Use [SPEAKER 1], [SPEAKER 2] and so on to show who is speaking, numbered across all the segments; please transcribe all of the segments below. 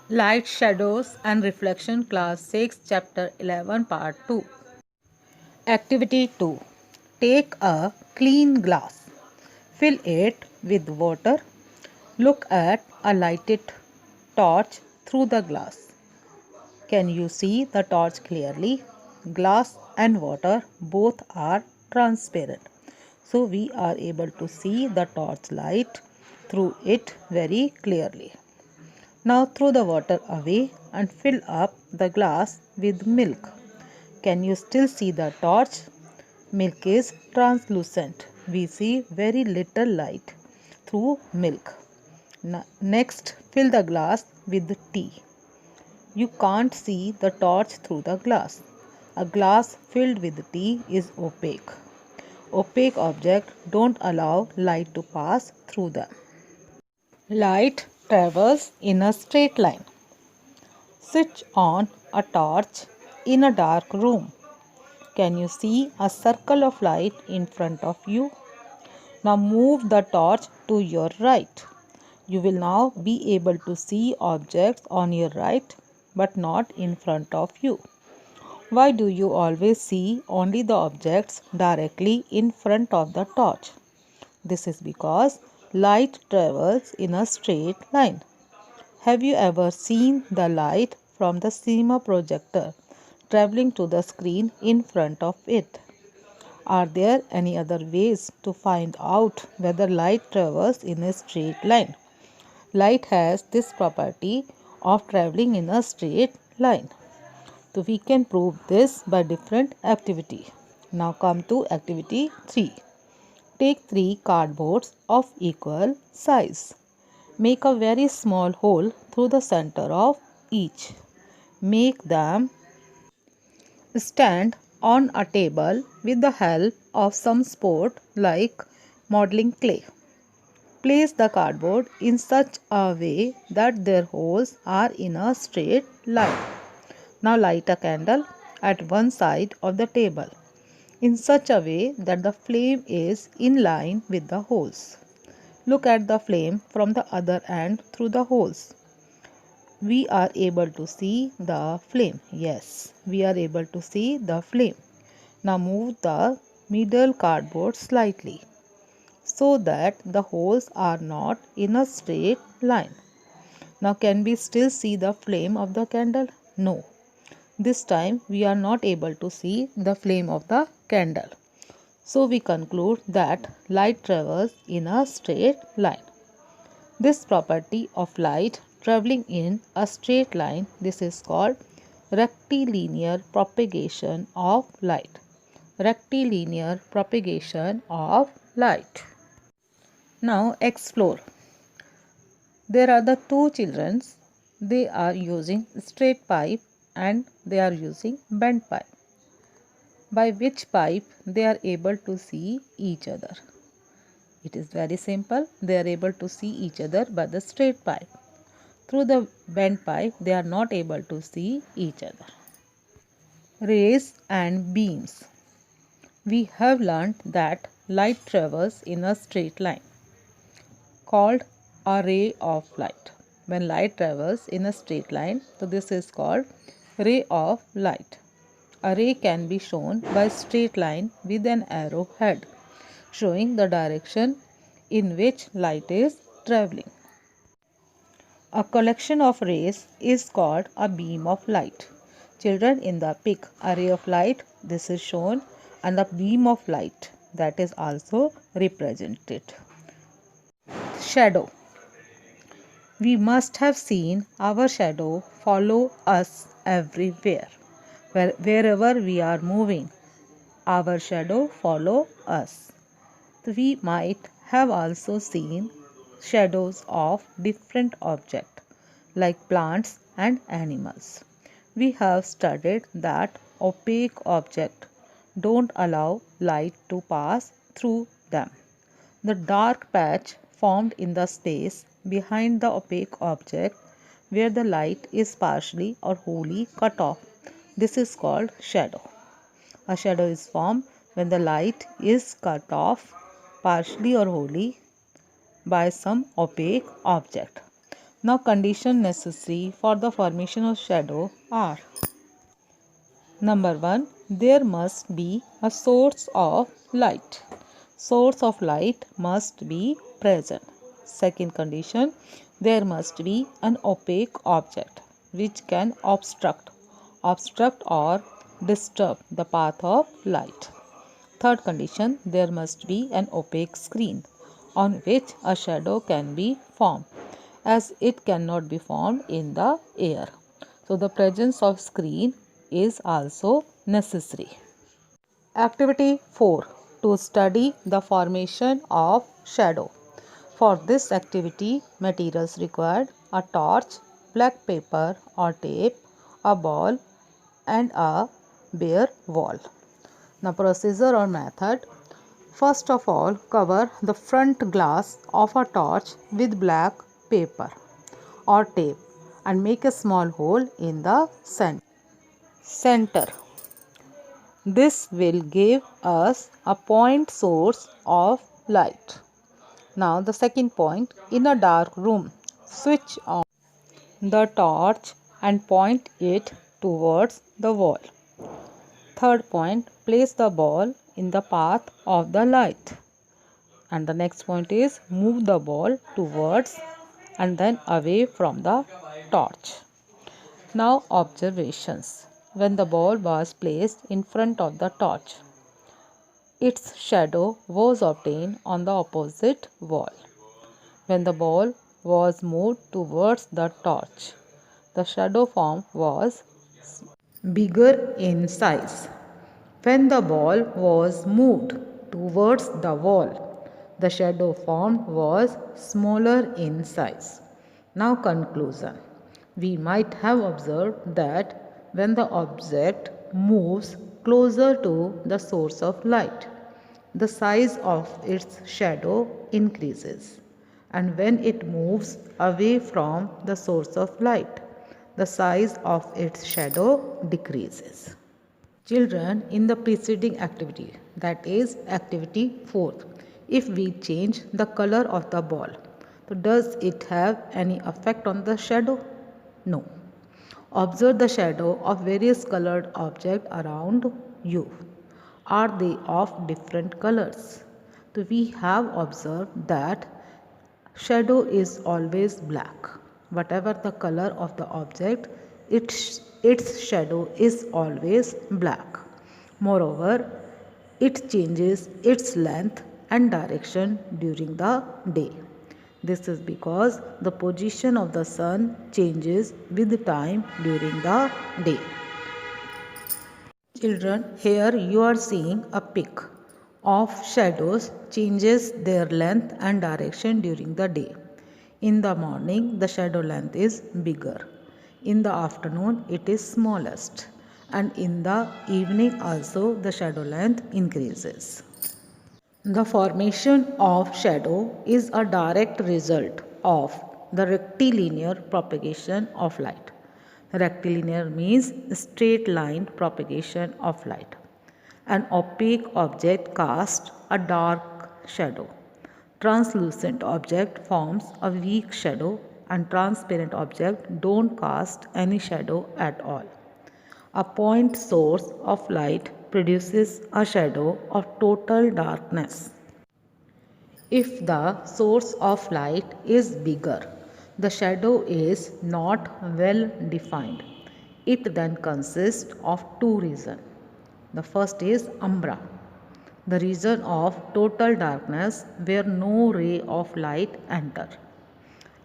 [SPEAKER 1] Light, Shadows and Reflection, Class 6, Chapter 11, Part 2. Activity 2. Take a clean glass. Fill it with water. Look at a lighted torch through the glass. Can you see the torch clearly? Glass and water both are transparent. So we are able to see the torch light through it very clearly. Now throw the water away and fill up the glass with milk. Can you still see the torch? Milk is translucent. We see very little light through milk. Next, fill the glass with tea. You can't see the torch through the glass. A glass filled with tea is opaque. Opaque objects don't allow light to pass through them. Light travels in a straight line. Switch on a torch in a dark room. Can you see a circle of light in front of you? Now move the torch to your right. You will now be able to see objects on your right but not in front of you. Why do you always see only the objects directly in front of the torch? This is because light travels in a straight line. Have you ever seen the light from the cinema projector traveling to the screen in front of it? Are there any other ways to find out whether light travels in a straight line? Light has this property of traveling in a straight line. So we can prove this by different activity. Now come to activity 3. Take 3 cardboards of equal size. Make a very small hole through the center of each. Make them stand on a table with the help of some sport like modeling clay. Place the cardboard in such a way that their holes are in a straight line. Now light a candle at one side of the table in such a way that the flame is in line with the holes. Look at the flame from the other end through the holes. We are able to see the flame. Yes, we are able to see the flame. Now move the middle cardboard slightly so that the holes are not in a straight line. Now can we still see the flame of the candle? No. This time we are not able to see the flame of the candle. So we conclude that light travels in a straight line. This property of light traveling in a straight line, this is called rectilinear propagation of light. Rectilinear propagation of light. Now explore. There are the two children. They are using straight pipe and they are using bent pipe. By which pipe they are able to see each other? It is very simple. They are able to see each other by the straight pipe. Through the bent pipe, they are not able to see each other. Rays and beams. We have learnt that light travels in a straight line, called a ray of light. When light travels in a straight line, so this is called ray of light. A ray can be shown by straight line with an arrow head, showing the direction in which light is traveling. A collection of rays is called a beam of light. Children, in the pic, a ray of light, this is shown, and the beam of light, that is also represented. Shadow. We must have seen our shadow follow us everywhere. Wherever we are moving, our shadow follow us. We might have also seen shadows of different objects like plants and animals. We have studied that opaque objects don't allow light to pass through them. The dark patch formed in the space behind the opaque object where the light is partially or wholly cut off. This is called shadow. A shadow is formed when the light is cut off partially or wholly by some opaque object. Now, conditions necessary for the formation of shadow are: number 1, there must be a source of light. Source of light must be present. Second condition, there must be an opaque object which can obstruct or disturb the path of light. Third condition, there must be an opaque screen on which a shadow can be formed, as it cannot be formed in the air. So the presence of screen is also necessary. Activity 4. To study the formation of shadow. For this activity, materials required: a torch, black paper or tape, a ball and a bare wall. Now, procedure or method: first of all, cover the front glass of a torch with black paper or tape and make a small hole in the center. This will give us a point source of light. Now, the second point: in a dark room, switch on the torch and point it towards the wall. Third point: place the ball in the path of the light. And the next point is: move the ball towards and then away from the torch. Now, observations. When the ball was placed in front of the torch, its shadow was obtained on the opposite wall. When the ball was moved towards the torch, the shadow form was bigger in size. When the ball was moved towards the wall, the shadow formed was smaller in size. Now, conclusion. We might have observed that when the object moves closer to the source of light, the size of its shadow increases, and when it moves away from the source of light, the size of its shadow decreases. Children, in the preceding activity, that is activity 4, if we change the color of the ball, so does it have any effect on the shadow? No. Observe the shadow of various colored objects around you. Are they of different colors? So we have observed that shadow is always black. Whatever the color of the object, its shadow is always black. Moreover, it changes its length and direction during the day. This is because the position of the sun changes with time during the day. Children, here you are seeing a pic of shadows changes their length and direction during the day. In the morning, the shadow length is bigger. In the afternoon, it is smallest. And in the evening also, the shadow length increases. The formation of shadow is a direct result of the rectilinear propagation of light. Rectilinear means straight line propagation of light. An opaque object casts a dark shadow. Translucent object forms a weak shadow, and transparent object don't cast any shadow at all. A point source of light produces a shadow of total darkness. If the source of light is bigger, the shadow is not well defined. It then consists of two regions. The first is umbra, the region of total darkness where no ray of light enter.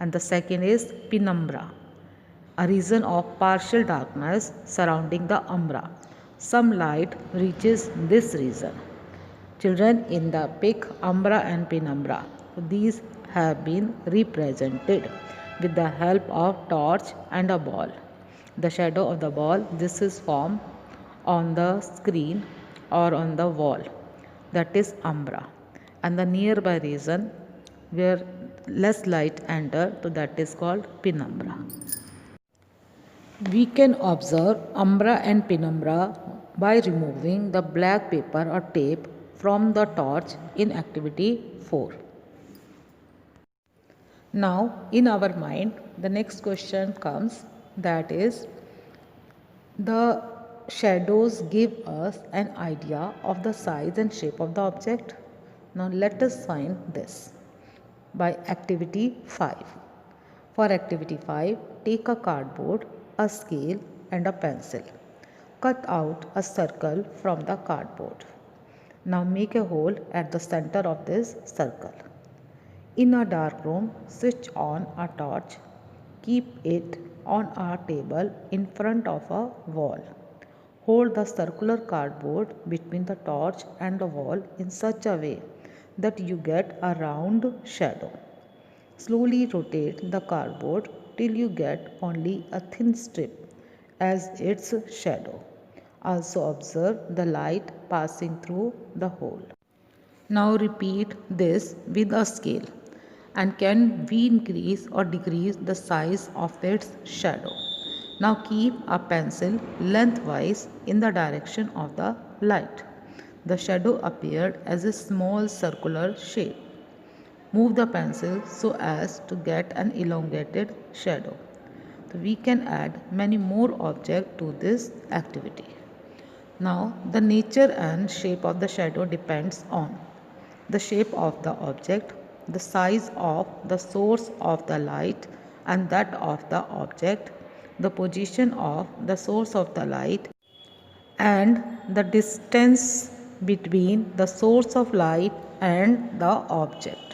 [SPEAKER 1] And the second is penumbra, a region of partial darkness surrounding the umbra. Some light reaches this region. Children, in the pic, umbra and penumbra, these have been represented with the help of torch and a ball. The shadow of the ball, this is formed on the screen or on the wall, that is umbra, and the nearby region where less light enter, so that is called penumbra. We can observe umbra and penumbra by removing the black paper or tape from the torch in activity 4. Now, in our mind, the next question comes, that is, the shadows give us an idea of the size and shape of the object. Now let us find this by activity 5. For activity 5, take a cardboard, a scale and a pencil. Cut out a circle from the cardboard. Now make a hole at the center of this circle. In a dark room, switch on a torch. Keep it on a table in front of a wall. Hold the circular cardboard between the torch and the wall in such a way that you get a round shadow. Slowly rotate the cardboard till you get only a thin strip as its shadow. Also observe the light passing through the hole. Now repeat this with a scale, and can we increase or decrease the size of its shadow. Now keep a pencil lengthwise in the direction of the light. The shadow appeared as a small circular shape. Move the pencil so as to get an elongated shadow. So we can add many more objects to this activity. Now the nature and shape of the shadow depends on the shape of the object, the size of the source of the light and that of the object, the position of the source of the light, and the distance between the source of light and the object.